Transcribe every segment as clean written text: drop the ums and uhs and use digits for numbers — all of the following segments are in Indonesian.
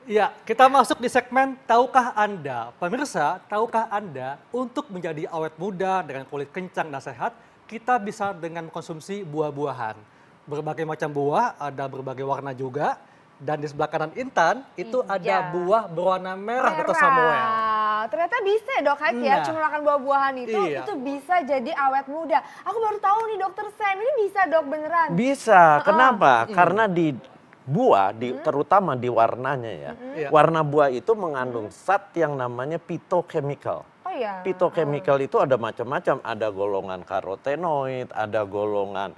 Ya, kita masuk di segmen Tahukah Anda? Pemirsa, tahukah Anda untuk menjadi awet muda dengan kulit kencang dan sehat, kita bisa dengan mengkonsumsi buah-buahan. Berbagai macam buah, ada berbagai warna juga. Dan di sebelah kanan Intan, itu ada Iya. buah berwarna merah, Dr. Samuel. Ternyata bisa ya, Dok Haik ya, Nah, cuma makan buah-buahan iya. itu bisa jadi awet muda. Aku baru tahu nih Dokter Sam, ini bisa Dok beneran? Bisa, kenapa? Karena di buah, terutama di warnanya ya. Iya. Warna buah itu mengandung zat yang namanya phytochemical. Oh ya. Phytochemical itu ada macam-macam, ada golongan karotenoid, ada golongan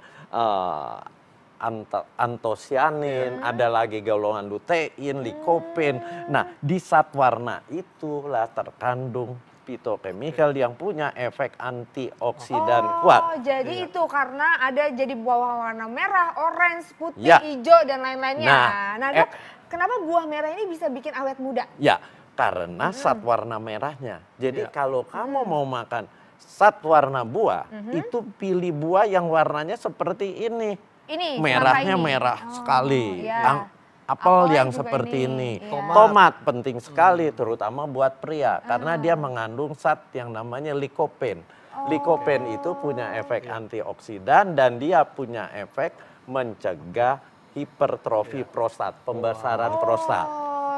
antosianin, ada lagi golongan lutein, likopen. Nah, di zat warna itulah terkandung phytochemical yang punya efek antioksidan kuat. Jadi itu karena ada jadi buah warna merah, orange, putih, Ya. hijau dan lain-lainnya. Nah, Dok, kenapa buah merah ini bisa bikin awet muda? Ya, karena zat warna merahnya. Jadi kalau kamu mau makan zat warna buah, itu pilih buah yang warnanya seperti ini. Ini Merahnya semangka ini. merah sekali. Iya. Apel Apel yang juga seperti ini. Iya. Tomat penting sekali, terutama buat pria. Karena dia mengandung zat yang namanya likopen. Likopen itu punya efek antioksidan dan dia punya efek mencegah hipertrofi prostat, pembesaran prostat.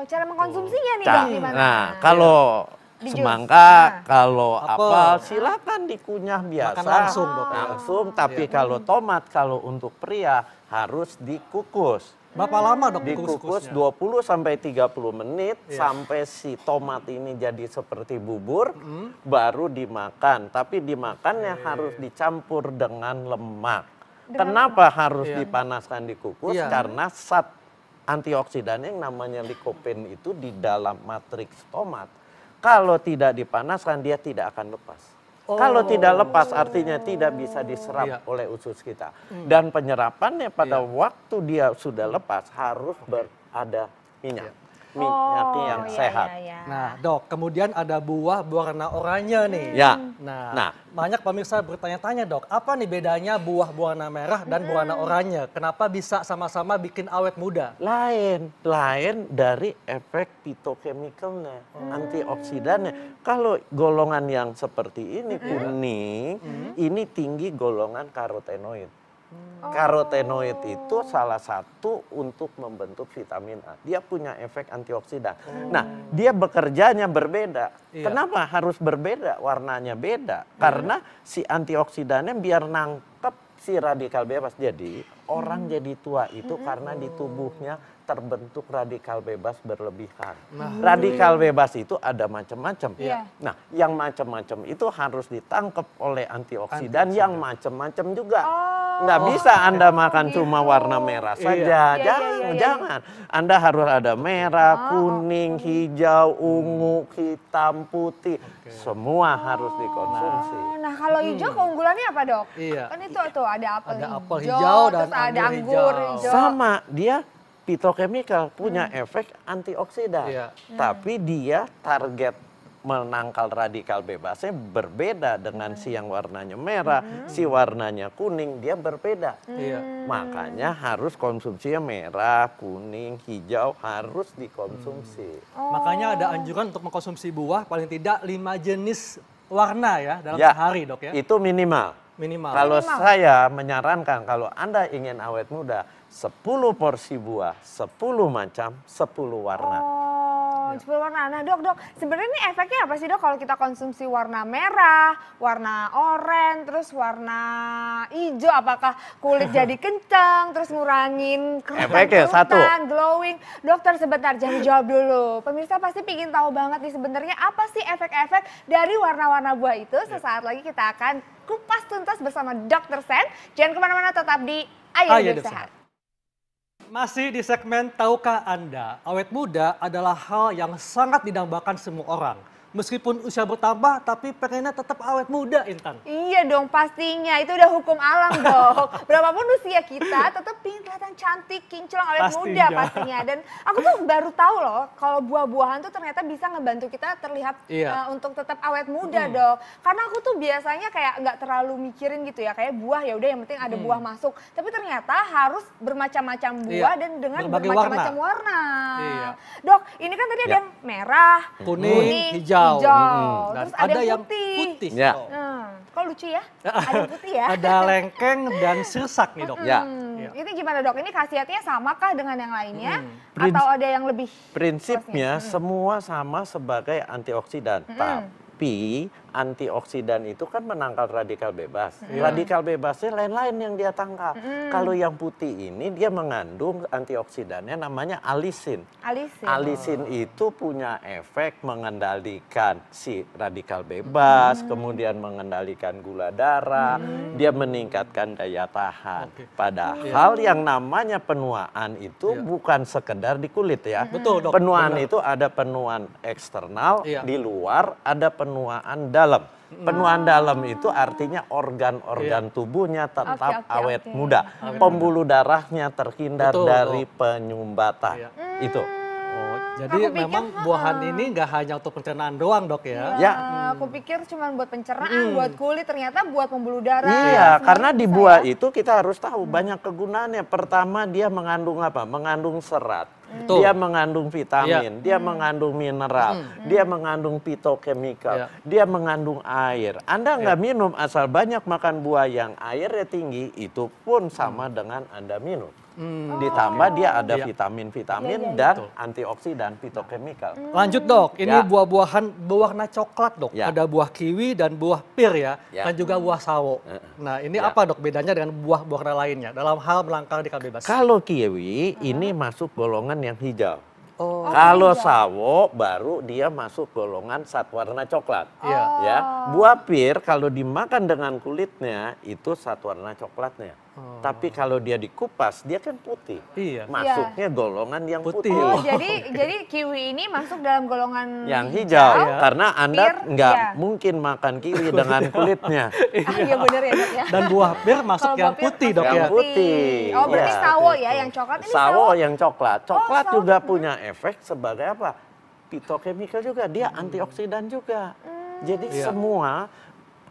Cara mengkonsumsinya nih Dok, gimana? Nah, kalau Di jus. semangka, kalau Apel. apel, silakan dikunyah biasa. Makan langsung, Dok. Langsung, tapi kalau tomat, kalau untuk pria harus dikukus. Berapa lama, Dok, Dikukus kukus-kukusnya? 20 sampai 30 menit sampai si tomat ini jadi seperti bubur, baru dimakan. Tapi dimakannya harus dicampur dengan lemak. Kenapa harus dipanaskan dikukus? Iya. Karena zat antioksidan yang namanya likopen itu di dalam matriks tomat. Kalau tidak dipanaskan dia tidak akan lepas. Kalau tidak lepas artinya tidak bisa diserap oleh usus kita. Dan penyerapannya pada waktu dia sudah lepas harus berada minyak. Minyaknya yang sehat. Nah, Dok, kemudian ada buah berwarna oranye nih. Ya. Nah, banyak pemirsa bertanya-tanya, Dok, apa nih bedanya buah berwarna merah dan berwarna oranye? Kenapa bisa sama-sama bikin awet muda? Lain dari efek phytochemicalnya, antioksidannya. Kalau golongan yang seperti ini kuning, ini tinggi golongan karotenoid. Karotenoid itu salah satu untuk membentuk vitamin A. Dia punya efek antioksidan. Nah, dia bekerjanya berbeda. Kenapa harus berbeda? Warnanya beda. Karena si antioksidannya biar nangkep si radikal bebas. Jadi orang jadi tua itu karena di tubuhnya terbentuk radikal bebas berlebihan. Radikal bebas itu ada macam-macam. Nah, yang macam-macam itu harus ditangkap oleh antioksidan yang macam-macam juga. Nggak bisa Anda makan cuma warna merah saja. Jangan. Anda harus ada merah, kuning, hijau, ungu, hitam, putih. Semua harus dikonsumsi. Nah, kalau hijau keunggulannya apa, Dok? Iya. Kan itu tuh ada apel hijau dan terus ada anggur anggur hijau. hijau. Sama, dia phytochemical punya efek antioksidan. Tapi dia target menangkal radikal bebasnya berbeda dengan si yang warnanya merah, si warnanya kuning, dia berbeda. Makanya harus konsumsinya merah, kuning, hijau harus dikonsumsi. Makanya ada anjuran untuk mengkonsumsi buah paling tidak 5 jenis warna ya dalam sehari, Dok ya. Itu minimal. Kalau saya menyarankan kalau Anda ingin awet muda, 10 porsi buah, 10 macam, 10 warna. 10 warna. Nah, Dok, sebenarnya ini efeknya apa sih, Dok, kalau kita konsumsi warna merah, warna oranye, terus warna hijau, apakah kulit jadi kencang, terus ngurangin kerutan, glowing? Dokter, sebentar, jangan dijawab dulu. Pemirsa pasti ingin tahu banget nih sebenarnya apa sih efek-efek dari warna-warna buah itu. Sesaat lagi kita akan kupas tuntas bersama Dr. Sam. Jangan kemana-mana, tetap di Ayo Hidup Sehat. Masih di segmen Tahukah Anda, awet muda adalah hal yang sangat didambakan semua orang. meskipun usia bertambah tapi pengennya tetap awet muda, Intan? Iya dong pastinya, itu udah hukum alam dong. Berapapun usia kita tetap pengen kelihatan cantik, kinclong, awet muda pastinya. Dan aku tuh baru tahu loh kalau buah-buahan tuh ternyata bisa ngebantu kita terlihat untuk tetap awet muda dong. Karena aku tuh biasanya kayak nggak terlalu mikirin gitu ya, kayak buah ya udah yang penting ada buah masuk. Tapi ternyata harus bermacam-macam buah dan dengan bermacam-macam warna. Iya. Dok, ini kan tadi ada yang merah, kuning, hijau. Terus ada yang putih. Ya. Kok lucu ya? Ada yang putih ya? Ada lengkeng dan sirsak nih, Dok. Ya. Ini gimana, Dok? Ini khasiatnya samakah dengan yang lainnya? Atau ada yang lebih? Prinsipnya semua sama sebagai antioksidan. Tapi antioksidan itu kan menangkal radikal bebas. Radikal bebasnya lain-lain yang dia tangkap. Kalau yang putih ini dia mengandung antioksidannya namanya alisin. Alisin itu punya efek mengendalikan si radikal bebas, kemudian mengendalikan gula darah, dia meningkatkan daya tahan. Padahal yang namanya penuaan itu bukan sekedar di kulit ya. Betul, Dok. Penuaan itu ada penuaan eksternal, di luar ada penuaan dalam. Penuaan dalam itu artinya organ-organ tubuhnya tetap awet muda. Pembuluh darahnya terhindar dari penyumbatan. Itu. Jadi memang buahan ini nggak hanya untuk pencernaan doang, Dok ya? Ya. Aku pikir cuma buat pencernaan, buat kulit, ternyata buat pembuluh darah. Iya, karena di buah itu kita harus tahu banyak kegunaannya. Pertama dia mengandung apa? Mengandung serat. Dia mengandung vitamin, dia mengandung mineral, dia mengandung fitokemikal, dia mengandung air. Anda nggak minum asal banyak makan buah yang airnya tinggi, itu pun sama dengan Anda minum. Ditambah dia ada vitamin-vitamin dan antioksidan, fitokemikal. Lanjut, Dok, ini buah-buahan berwarna coklat, Dok. Ada buah kiwi dan buah pir ya, dan juga buah sawo. Nah, ini apa, Dok, bedanya dengan buah warna lainnya dalam hal melangkah radikal bebas? Kalau kiwi ini masuk golongan yang hijau. Kalau sawo baru dia masuk golongan satwarna coklat. Ya, buah pir kalau dimakan dengan kulitnya itu satwarna coklatnya. Tapi kalau dia dikupas dia kan putih. Masuknya golongan yang putih. Jadi kiwi ini masuk dalam golongan yang hijau karena Anda nggak mungkin makan kiwi dengan kulitnya. Iya benar ya, Dok ya. Dan buah pir masuk yang putih, Dok ya. Yang putih. Oh, berarti sawo ya yang coklat ini sawo yang coklat. Coklat juga punya efek sebagai apa? Fitokemikal juga, dia antioksidan juga. Jadi semua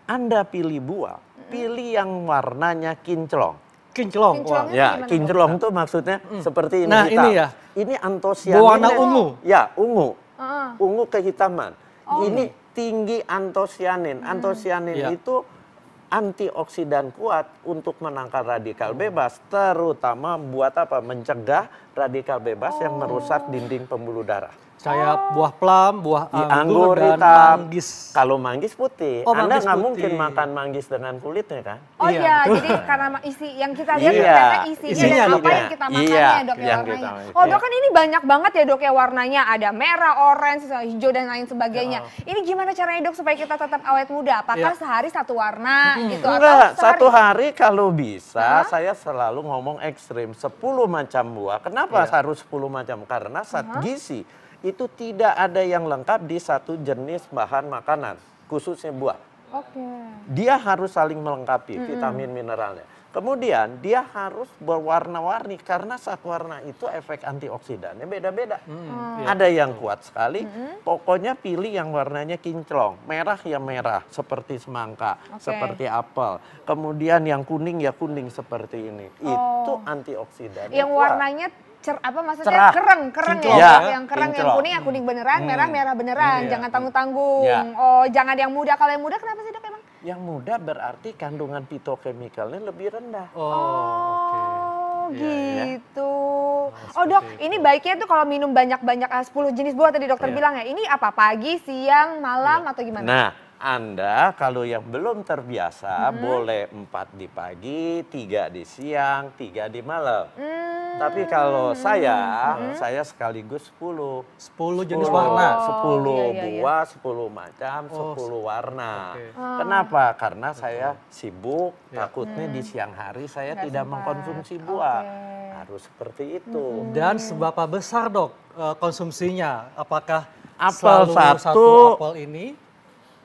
Anda pilih buah, pilih yang warnanya kinclong. Kinclong. Ya, kinclong tuh maksudnya seperti ini. Nah, hitam. ini ya. Ini antosianin. Berwarna ungu. Ya, ungu. Ungu kehitaman. Ini tinggi antosianin. Antosianin itu antioksidan kuat untuk menangkal radikal bebas, terutama buat apa? Mencegah radikal bebas yang merusak dinding pembuluh darah. Kayak buah plum, buah anggur, dan hitam. manggis. Kalau manggis putih, Anda nggak mungkin makan manggis dengan kulitnya kan? Oh iya, jadi karena isi yang kita lihat ternyata isinya apa yang kita makan ya, Dok ya, warnanya. Oh, Dok, kan ini banyak banget ya, Dok ya, warnanya. Ada merah, orange, hijau dan lain sebagainya. Ini gimana caranya, Dok, supaya kita tetap awet muda? Apakah sehari satu warna gitu? Enggak, satu hari kalau bisa saya selalu ngomong ekstrim 10 macam buah. Kenapa harus 10 macam? Karena zat gizi itu tidak ada yang lengkap di satu jenis bahan makanan, khususnya buah. Dia harus saling melengkapi vitamin mineralnya. Kemudian dia harus berwarna-warni karena zat warna itu efek antioksidannya beda-beda. Ada yang kuat sekali, pokoknya pilih yang warnanya kinclong. Merah ya merah seperti semangka, seperti apel. Kemudian yang kuning ya kuning seperti ini. Itu antioksidan. Yang warnanya maksudnya cerah. kereng ya, yang kereng, yang kuning beneran, merah beneran, jangan tanggung-tanggung. Jangan yang muda. Kalau yang muda kenapa sih, Dok, emang? Yang muda berarti kandungan fitokemikalnya lebih rendah. Gitu. Dok, ini baiknya tuh kalau minum banyak-banyak 10 jenis buah tadi dokter bilang ya. Ini apa, pagi, siang, malam atau gimana? Nah, Anda kalau yang belum terbiasa boleh 4 di pagi, 3 di siang, 3 di malam. Tapi kalau saya sekaligus 10. 10 jenis warna. 10 buah, 10 macam, 10 warna. Kenapa? Karena saya sibuk, takutnya di siang hari saya tidak mengkonsumsi buah. Harus seperti itu. Dan seberapa besar, Dok, konsumsinya? Apakah Apel selalu satu, apel ini.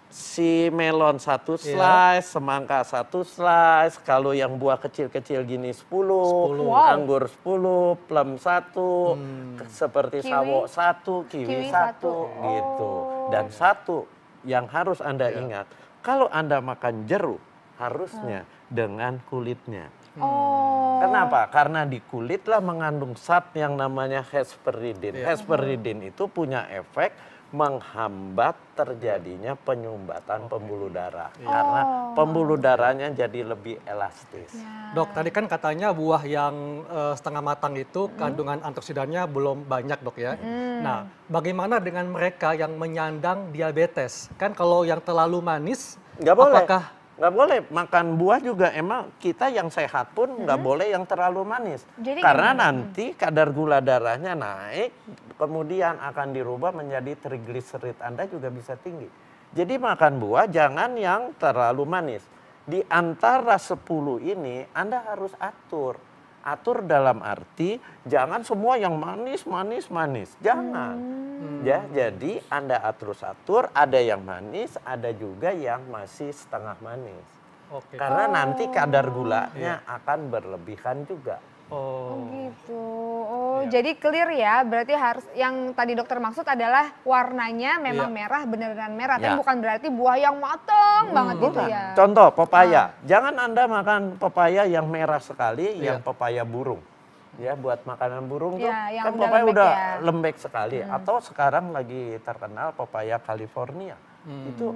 si melon 1 slice, semangka 1 slice, kalau yang buah kecil-kecil gini 10, 10. Wow. anggur 10, plum 1, seperti Kiwi? sawo 1, kiwi Kiwi 1, satu. gitu. Oh. Dan satu yang harus Anda ingat, kalau Anda makan jeruk, harusnya dengan kulitnya. Oh. Kenapa? Karena di kulit lah mengandung zat yang namanya hesperidin. Hesperidin itu punya efek menghambat terjadinya penyumbatan pembuluh darah. Karena pembuluh darahnya jadi lebih elastis. Dok, tadi kan katanya buah yang setengah matang itu kandungan antioksidannya belum banyak, Dok ya. Nah, bagaimana dengan mereka yang menyandang diabetes? Kan kalau yang terlalu manis, Nggak boleh. apakah Nggak boleh makan buah juga, emang kita yang sehat pun nggak boleh yang terlalu manis. Jadi Karena nanti kadar gula darahnya naik, kemudian akan dirubah menjadi trigliserid Anda juga bisa tinggi. Jadi makan buah jangan yang terlalu manis. Di antara 10 ini Anda harus atur. Atur dalam arti jangan semua yang manis. Jangan. Ya, jadi Anda atur, ada yang manis, ada juga yang masih setengah manis. Oke. Karena nanti kadar gulanya akan berlebihan juga. Oh gitu. Oh, jadi clear ya. Berarti harus yang tadi dokter maksud adalah warnanya memang merah, beneran merah. Tapi bukan berarti buah yang matang banget gitu Bukan. ya. Contoh pepaya. Jangan Anda makan pepaya yang merah sekali, yang pepaya burung. Ya, buat makanan burung tuh Yang kan udah pepaya lembek udah ya. lembek sekali. Atau sekarang lagi terkenal pepaya California. Itu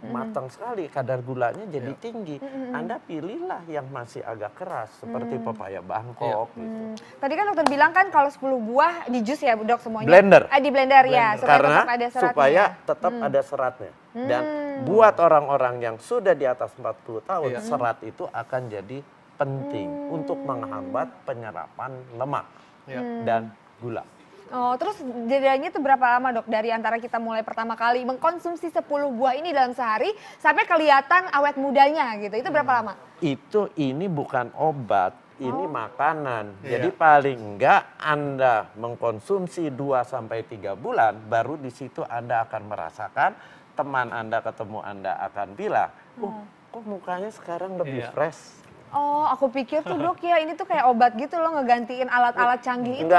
matang sekali, kadar gulanya jadi tinggi. Anda pilihlah yang masih agak keras seperti pepaya Bangkok gitu. Tadi kan dokter bilang kan kalau 10 buah di jus ya dok semuanya. Blender. Di blender ya, supaya Karena tetap ada seratnya. supaya tetap ada seratnya. Dan buat orang-orang yang sudah di atas 40 tahun, serat itu akan jadi penting untuk menghambat penyerapan lemak dan gula. Oh, terus jedanya itu berapa lama dok dari antara kita mulai pertama kali mengkonsumsi 10 buah ini dalam sehari sampai kelihatan awet mudanya gitu, itu berapa lama? Ini bukan obat, ini makanan. Jadi paling enggak Anda mengkonsumsi 2-3 bulan, baru di situ Anda akan merasakan, teman Anda ketemu Anda akan bilang, kok mukanya sekarang lebih fresh. Oh, aku pikir tuh dok ya ini tuh kayak obat gitu loh, ngegantiin alat-alat canggih itu.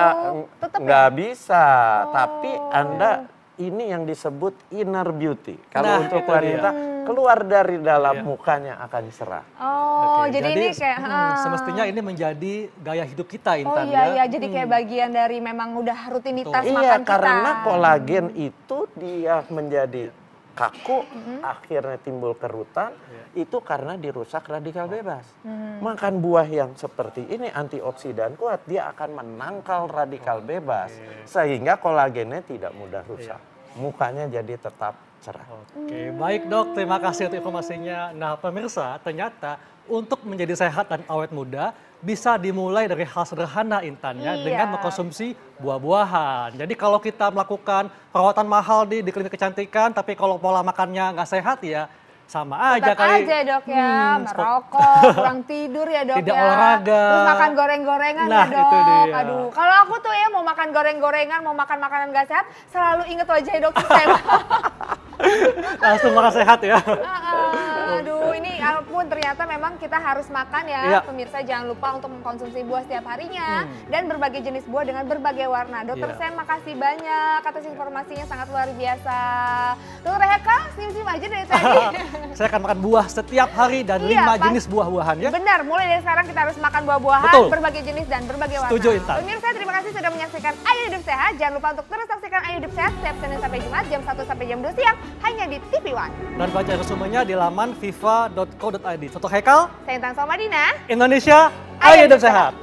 Tetap Nggak bisa, tapi Anda ini yang disebut inner beauty. Kalau untuk wanita, keluar dari dalam mukanya akan cerah. Oh, jadi ini kayak semestinya ini menjadi gaya hidup kita, oh Intan iya, jadi kayak bagian dari memang udah rutinitas makan Iya, kita. karena kolagen itu dia menjadi kaku, akhirnya timbul kerutan, itu karena dirusak radikal bebas. Makan buah yang seperti ini antioksidan kuat, dia akan menangkal radikal bebas, sehingga kolagennya tidak mudah rusak. Mukanya jadi tetap cerah. Oke, baik dok, terima kasih untuk informasinya. Nah pemirsa, ternyata untuk menjadi sehat dan awet muda bisa dimulai dari hal sederhana Intan ya, dengan mengkonsumsi buah-buahan. Jadi kalau kita melakukan perawatan mahal di klinik kecantikan, tapi kalau pola makannya nggak sehat ya sama aja Tetap kali. aja dok ya, merokok, kurang tidur ya dok Tidak ya. olahraga. Terus makan goreng-gorengan Nah, ya dok. itu dia. Aduh, kalau aku tuh ya mau makan goreng-gorengan, mau makan makanan gak sehat, selalu inget wajah dokter Sam. Langsung makan sehat ya. Aduh, ini ampun ternyata memang kita harus makan ya. Pemirsa jangan lupa untuk mengkonsumsi buah setiap harinya. Dan berbagai jenis buah dengan berbagai warna. Dokter Sam makasih banyak atas informasinya, sangat luar biasa. Dokter Heka, senyum-senyum aja dari tadi. Saya akan makan buah setiap hari dan 5 jenis buah-buahan ya. Benar, mulai dari sekarang kita harus makan buah-buahan, berbagai jenis dan berbagai warna. Setuju, Intan. Pemirsa terima kasih sudah menyaksikan Ayo Hidup Sehat. Jangan lupa untuk terus saksikan Ayo Hidup Sehat setiap Senin sampai Jumat jam 1 sampai jam 2 siang hanya di TV One. Dan baca resumenya di laman viva.co.id. Soto Hekal, Saya Intan Somadina. Indonesia, ayo hidup sehat.